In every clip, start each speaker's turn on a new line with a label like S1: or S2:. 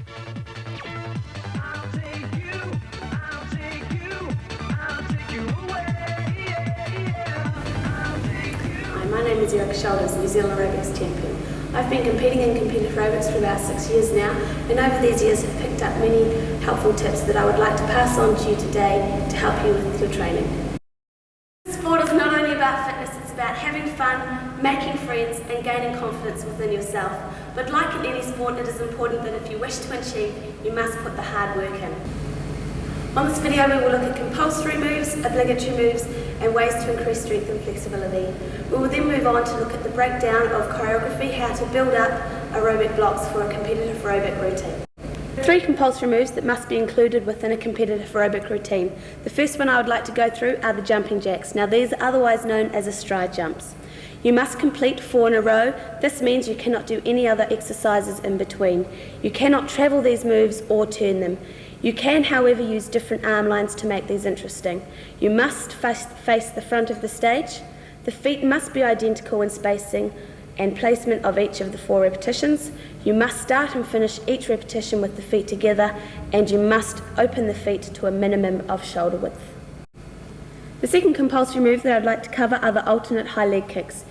S1: My name is Erica Shalders, New Zealand Aerobics champion. I've been competing in competitive aerobics for about 6 years now, and over these years have picked up many helpful tips that I would like to pass on to you today to help you with your training. Sport is not only about fitness, it's about having fun, making friends and gaining confidence within yourself. But like in any sport, it is important that if you wish to achieve, you must put the hard work in. On this video we will look at compulsory moves, obligatory moves and ways to increase strength and flexibility. We will then move on to look at the breakdown of choreography, how to build up aerobic blocks for a competitive aerobic routine. 3 compulsory moves that must be included within a competitive aerobic routine. The first one I would like to go through are the jumping jacks. Now these are otherwise known as stride jumps. You must complete 4 in a row. This means you cannot do any other exercises in between. You cannot travel these moves or turn them. You can, however, use different arm lines to make these interesting. You must face the front of the stage. The feet must be identical in spacing and placement of each of the 4 repetitions. You must start and finish each repetition with the feet together, and you must open the feet to a minimum of shoulder width. The second compulsory move that I'd like to cover are the alternate high leg kicks.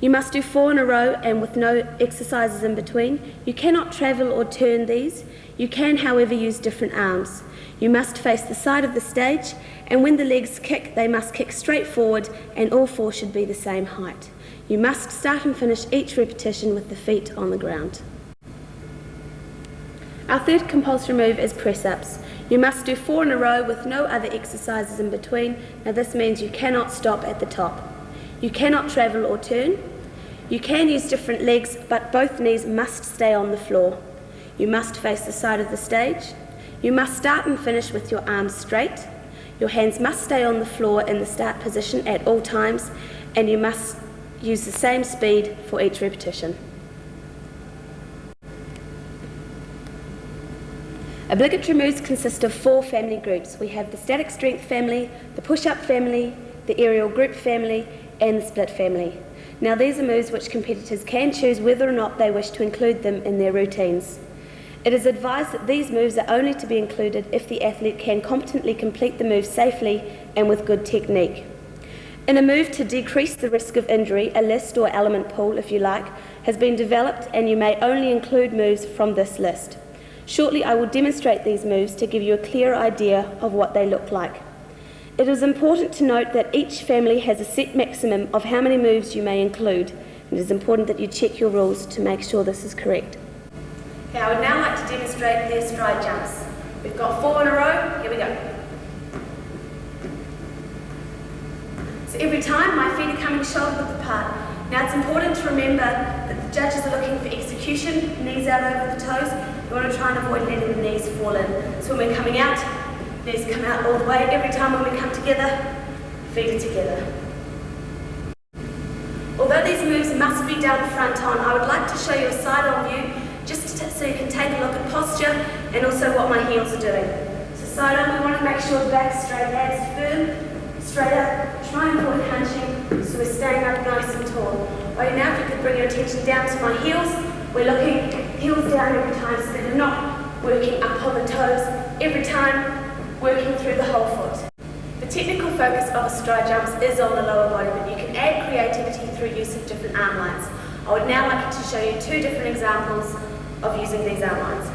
S1: You must do 4 in a row and with no exercises in between. You cannot travel or turn these. You can, however, use different arms. You must face the side of the stage, and when the legs kick, they must kick straight forward and all 4 should be the same height. You must start and finish each repetition with the feet on the ground. Our third compulsory move is press-ups. You must do 4 in a row with no other exercises in between. Now this means you cannot stop at the top. You cannot travel or turn. You can use different legs, but both knees must stay on the floor. You must face the side of the stage. You must start and finish with your arms straight. Your hands must stay on the floor in the start position at all times, and you must use the same speed for each repetition. Obligatory moves consist of 4 family groups. We have the static strength family, the push-up family, the aerial group family, and the split family. Now these are moves which competitors can choose whether or not they wish to include them in their routines. It is advised that these moves are only to be included if the athlete can competently complete the move safely and with good technique. In a move to decrease the risk of injury, a list or element pool, if you like, has been developed, and you may only include moves from this list. Shortly I will demonstrate these moves to give you a clear idea of what they look like. It is important to note that each family has a set maximum of how many moves you may include. It is important that you check your rules to make sure this is correct. Okay, I would now like to demonstrate their stride jumps. We've got 4 in a row. Here we go. So every time my feet are coming shoulder width apart. Now it's important to remember that the judges are looking for execution, knees out over the toes. You want to try and avoid letting the knees fall in. So when we're coming out, knees come out all the way. Every time when we come together, feet are together. Although these moves must be done front on, I would like to show you a side-on view just so you can take a look at posture and also what my heels are doing. So side-on, we want to make sure the back straight, abs firm, straight up, try and avoid hunching so we're staying up nice and tall. Right now, if you could bring your attention down to my heels, we're looking heels down every time so that you're not working up on the toes every time, working through the whole foot. The technical focus of a stride jumps is on the lower body, but you can add creativity through use of different arm lines. I would now like to show you 2 different examples of using these arm lines.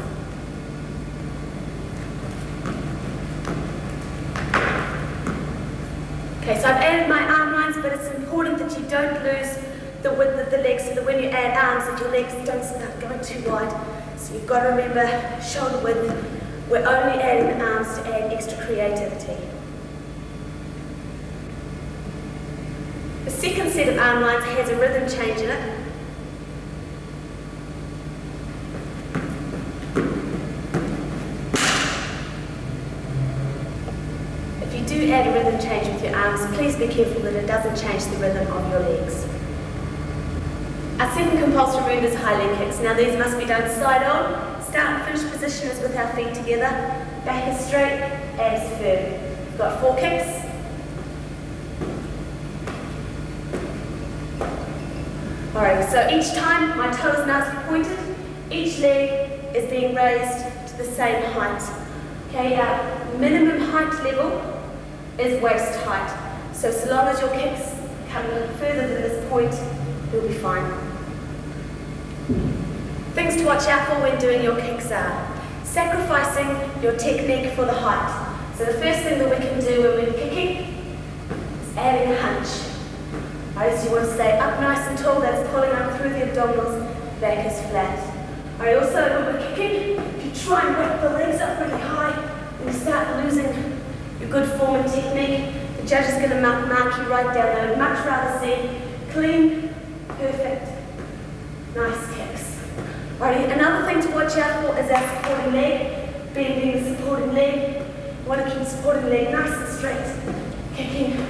S1: Okay, so I've added my arm lines, but it's important that you don't lose the width of the legs, so that when you add arms, that your legs don't start going too wide. So you've got to remember shoulder width. We're only adding arms to add extra creativity. The second set of arm lines has a rhythm change in it. If you do add a rhythm change with your arms, please be careful that it doesn't change the rhythm of your legs. Our second compulsory move is high leg kicks. Now these must be done side on. Start and finish position is with our feet together. Back is straight, abs firm. We've got 4 kicks. Alright, so each time my toe is nicely pointed, each leg is being raised to the same height. Okay, our minimum height level is waist height. So long as your kicks come further than this point, you'll be fine. Things to watch out for when doing your kicks are sacrificing your technique for the height. So the first thing that we can do when we're kicking is adding a hunch. Right, so you want to stay up nice and tall, that's pulling up through the abdominals, back is flat. Alright, also when we're kicking, if you try and whip the legs up really high, and you start losing your good form and technique, the judge is going to mark you right down. I would much rather see clean, perfect, nice kicks. Alright, another thing to watch out for is our supporting leg, bending the supporting leg. You want to keep the supporting leg nice and straight, kicking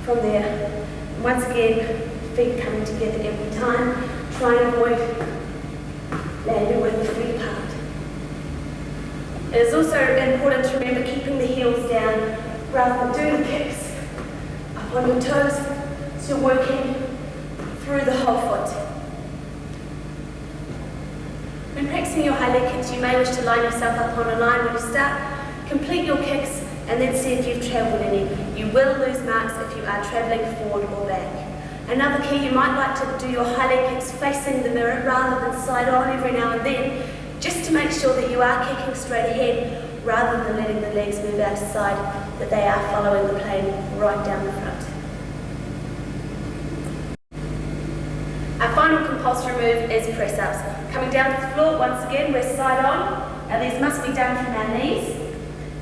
S1: from there. And once again, feet coming together every time. Try and avoid landing with the feet apart. It is also important to remember keeping the heels down rather than doing the kicks up on your toes, so you're working through the whole foot. When practicing your high leg kicks, you may wish to line yourself up on a line when you start. Complete your kicks and then see if you've travelled any. You will lose marks if you are travelling forward or back. Another key, you might like to do your high leg kicks facing the mirror rather than side on every now and then, just to make sure that you are kicking straight ahead rather than letting the legs move out to side, that they are following the plane right down the front. Our final compulsory move is press-ups. Coming down to the floor, once again, we're side on. Now these must be done from our knees.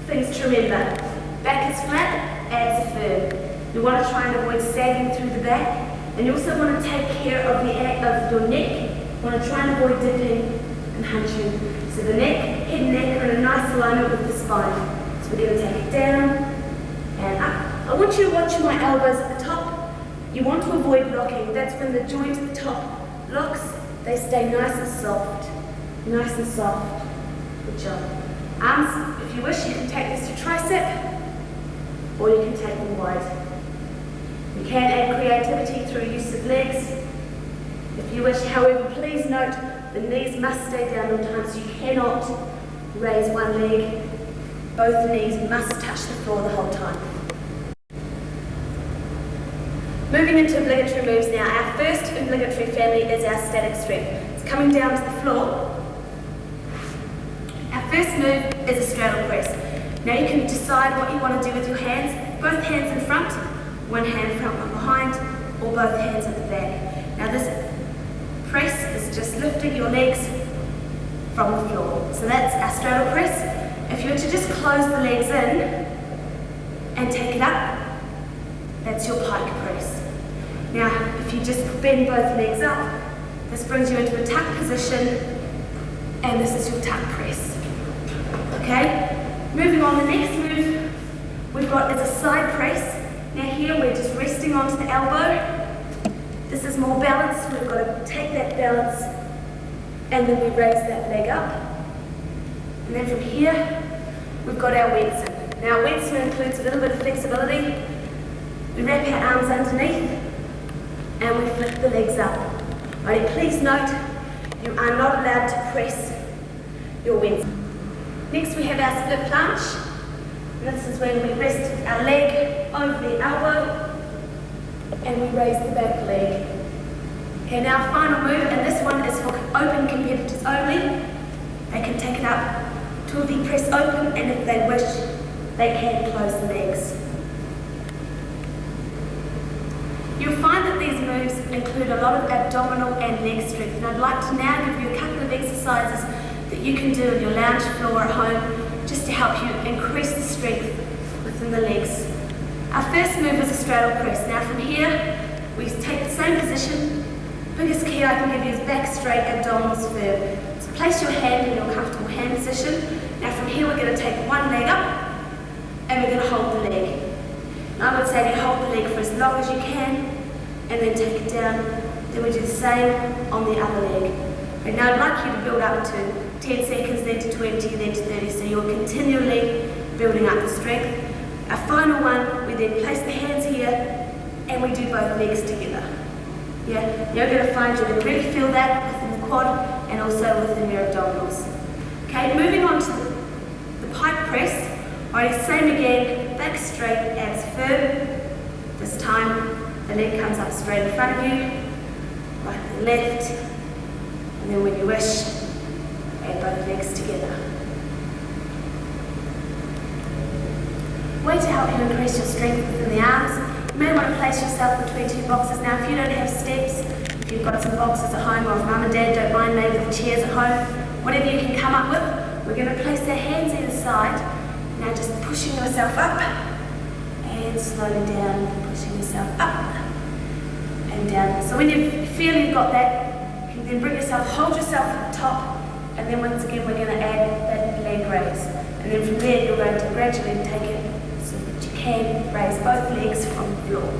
S1: Things to remember, back is flat, abs are firm. You want to try and avoid sagging through the back, and you also want to take care of your neck. You want to try and avoid dipping and hunching. So the neck, head and neck are in a nice alignment with the spine. So we're going to take it down and up. I want you to watch my elbows at the top. You want to avoid locking. That's when the joint at the top locks, they stay nice and soft. Nice and soft. Good job. Arms, if you wish, you can take this to tricep, or you can take them wide. You can add creativity through use of legs. If you wish, however, please note the knees must stay down all the time, so you cannot raise one leg. Both knees must touch the floor the whole time. Moving into obligatory moves now. Our first obligatory family is our static strength. It's coming down to the floor. Our first move is a straddle press. Now you can decide what you want to do with your hands. Both hands in front, one hand front, one behind, or both hands at the back. Now this press is just lifting your legs from the floor. So that's our straddle press. If you were to just close the legs in and take it up, that's your pike press. Now, if you just bend both legs up, this brings you into a tuck position, and this is your tuck press. Okay? Moving on, the next move we've got is a side press. Now here we're just resting onto the elbow. This is more balance. We've got to take that balance, and then we raise that leg up. And then from here, we've got our Wedson. Now, Wedson includes a little bit of flexibility. We wrap our arms underneath, and we flip the legs up. Right, please note, you are not allowed to press your Wedson. Next we have our split planche. And this is when we rest our leg over the elbow, and we raise the back leg. Okay, now our final move, and this one is for open competitors only. They can take it up to the press open, and if they wish, they can close the legs. You'll find that these moves include a lot of abdominal and leg strength, and I'd like to now give you a couple of exercises that you can do on your lounge floor at home just to help you increase the strength within the legs. Our first move is a straddle press. Now from here, we take the same position. Biggest key I can give you is back straight, abdominals firm. So place your hand in your comfortable hand position. Now from here, we're going to take one leg up, and we're going to hold the leg. And I would say you hold the leg for as long as you can, and then take it down. Then we do the same on the other leg. And now I'd like you to build up to 10 seconds, then to 20, then to 30, so you're continually building up the strength. Our final one, we then place the hands here, and we do both legs together. Yeah, you're going to find you're going to really feel that within the quad, and also within your abdominals. Alright, same again, back straight, abs firm. This time, the leg comes up straight in front of you, right and left, and then when you wish, add both legs together. Way to help you increase your strength within the arms, you may want to place yourself between two boxes. Now if you don't have steps, if you've got some boxes at home, or if mum and dad don't mind, maybe little chairs at home, whatever you can come up with, we're going to place our hands either side. Now just pushing yourself up, and slowly down, pushing yourself up and down. So when you feel you've got that, you can then bring yourself, hold yourself at the top, and then once again we're going to add that leg raise. And then from there you're going to gradually take it so that you can raise both legs from the floor.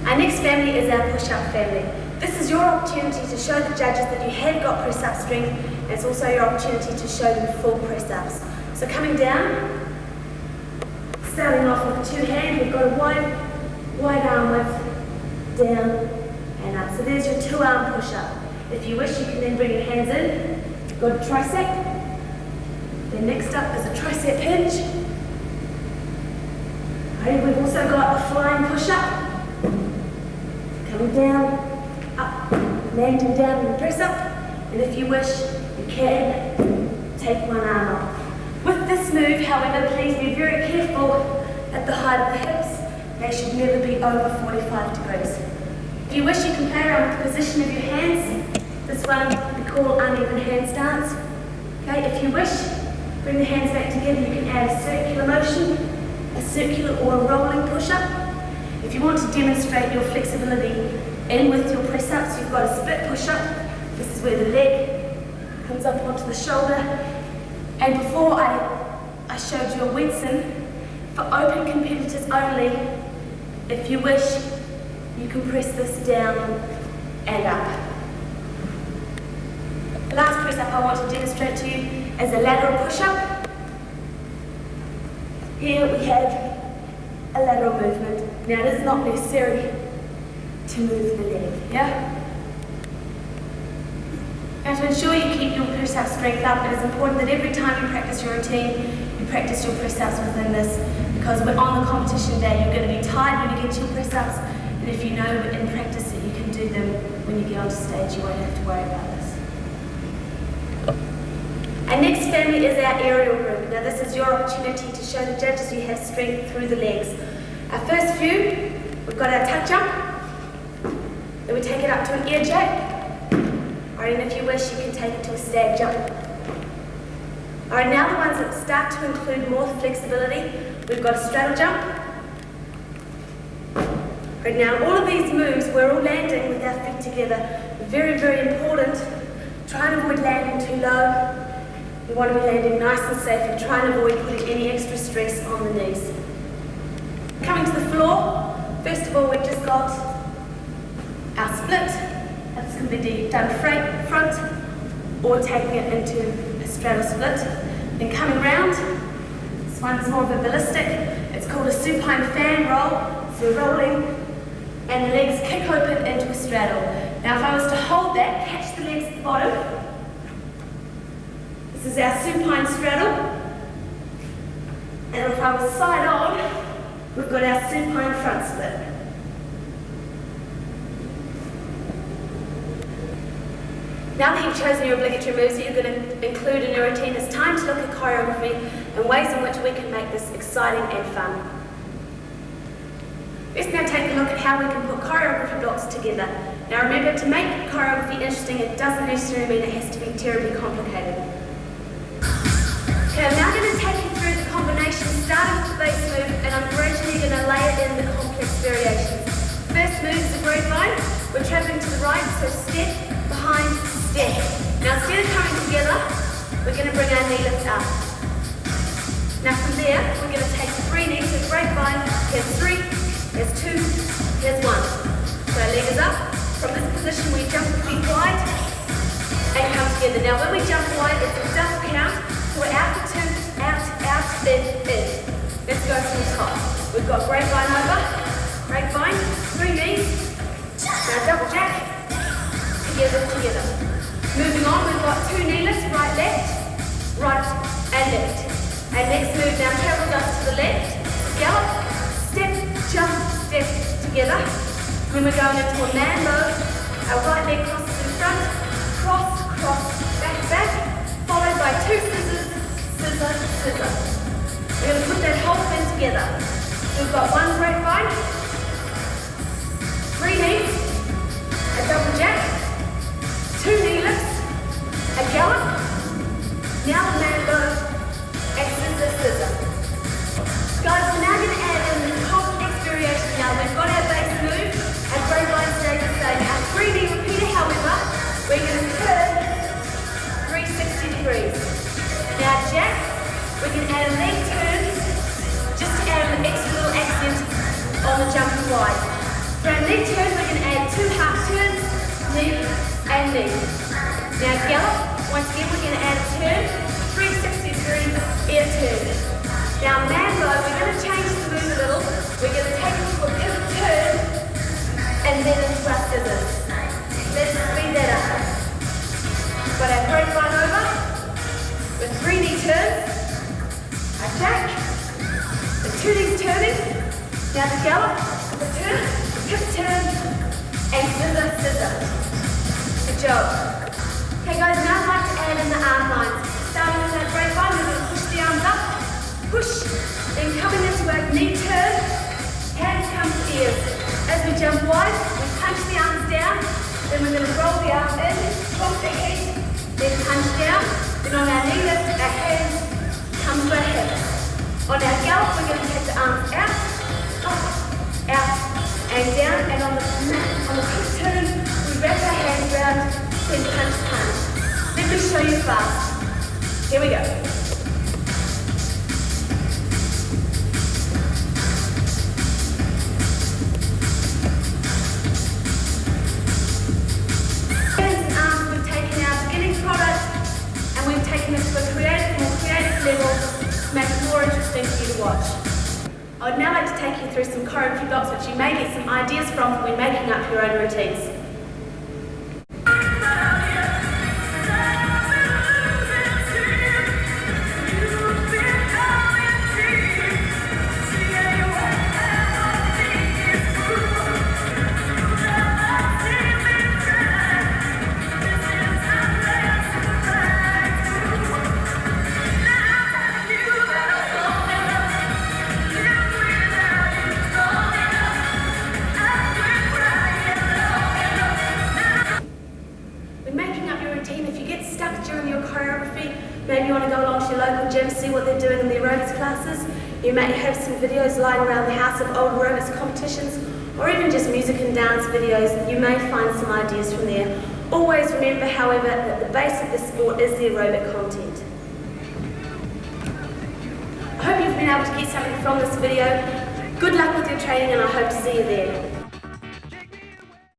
S1: Our next family is our push-up family. This is your opportunity to show the judges that you have got press-up strength, and it's also your opportunity to show them full press-ups. So coming down, starting off with two hands, we've got a wide arm width, down and up. So there's your two-arm push-up. If you wish, you can then bring your hands in. You've got a tricep. Then next up is a tricep hinge. Okay, we've also got a flying push-up. Coming down, up, landing down and press up. And if you wish, you can take one arm off. With this move, however, please be very careful at the height of the hips. They should never be over 45 degrees. If you wish, you can play around with the position of your hands. This one we call uneven hand stance. Okay, if you wish, bring the hands back together. You can add a circular motion, a circular or a rolling push-up. If you want to demonstrate your flexibility in with your press-ups, you've got a split push-up. This is where the leg comes up onto the shoulder. And before I showed you a Wedson, for open competitors only, if you wish, you can press this down and up. The last press-up I want to demonstrate to you is a lateral push-up. Here we have a lateral movement. Now it is not necessary to move the leg, yeah? Now to ensure you keep your press-up strength up, it is important that every time you practice your routine, you practice your press-ups within this, because on the competition day you're going to be tired when you get to your press-ups, and if you know in practice that you can do them when you get onto stage, you won't have to worry about this. Our next family is our aerial group. Now this is your opportunity to show the judges you have strength through the legs. Our first few, we've got our tuck jump, then we take it up to an air jack. Alright, and if you wish, you can take it to a stag jump. Alright, now the ones that start to include more flexibility, we've got a straddle jump. Alright, now all of these moves, we're all landing with our feet together. Very, very important. Try and avoid landing too low. You want to be landing nice and safe, and try and avoid putting any extra stress on the knees. Coming to the floor, first of all, we've just got our split. That's going to be done front or taking it into a straddle split. Then coming round, this one's more of a ballistic. It's called a supine fan roll. So we're rolling and the legs kick open into a straddle. Now if I was to hold that, catch the legs at the bottom. This is our supine straddle. And if I was side on, we've got our supine front split. Now that you've chosen your obligatory moves that you're going to include in your routine, it's time to look at choreography and ways in which we can make this exciting and fun. Let's now take a look at how we can put choreography blocks together. Now remember, to make choreography interesting, it doesn't necessarily mean it has to be terribly complicated. Okay, I'm now going to take you through the combination starting with the base move, and I'm gradually going to layer in the complex variations. First move is a grapevine. We're traveling to the right, so step, behind, step. Now instead of coming together, we're going to bring our knee lift up. Now from there, we're going to take 3 knees, so grapevine, here's 3, here's 2, here's 1. So our leg is up. From this position, we jump the feet wide and come together. Now when we jump wide, it's a double count. So we're out for 2, out, in. Let's go from the top. We've got grapevine over, grapevine, 3 knees. Now double jack, together. Moving on, we've got 2 knee lifts, right, left, and left. Then we're going into a man mode. Our right leg crosses in front, cross, cross, back, back, followed by 2 scissors, scissor, scissor. We're going to put that whole thing together. So we've got 1 grapevine, 3 knees, a double jack, 2 knee lifts, a gallop. Now the man mode, and scissor, scissor. Guys, we're now going to add in the complex variation now. We've got our base move, our grapevine stays the same. Our 3 knee repeater, however, we're going to turn 360 degrees. Now jack, we can add a leg turn, just to add an extra little accent on the jumping wide. For our leg turn, we're going to add 2 half turns, knee and knee. Now gallop, once again we're going to add a turn, 360 degrees, air turn. Now man mode, we're going to change the move a little. We're going to take it to a pivot turn and then into our scissors. Let's speed that up. Got our grapevine over with 3 knee turns, a jack, the 2 knees turning, now the gallop, the turn, pivot turn, and scissor, scissor. Good job. Okay guys, now I'd like to add in the arm lines. Starting with our grapevine, we're going to push the arms up, push, then coming into our knee turn, hands come to ears. As we jump wide, we punch the arms down, then we're going to roll the arms in, drop the head, then punch down, then on our knee lift, our hands come to our hips. On our gallop, we're going to take the arms out, up, out, and down, and on the quick turn, we wrap our hands around, then punch, punch. Let me show you fast. Here we go. I would now like to take you through some choreography blocks which you may get some ideas from when making up your own routines. If you get stuck during your choreography, maybe you want to go along to your local gym, see what they're doing in the aerobics classes. You may have some videos lying around the house of old aerobics competitions, or even just music and dance videos. You may find some ideas from there. Always remember, however, that the base of the sport is the aerobic content. I hope you've been able to get something from this video. Good luck with your training, and I hope to see you there.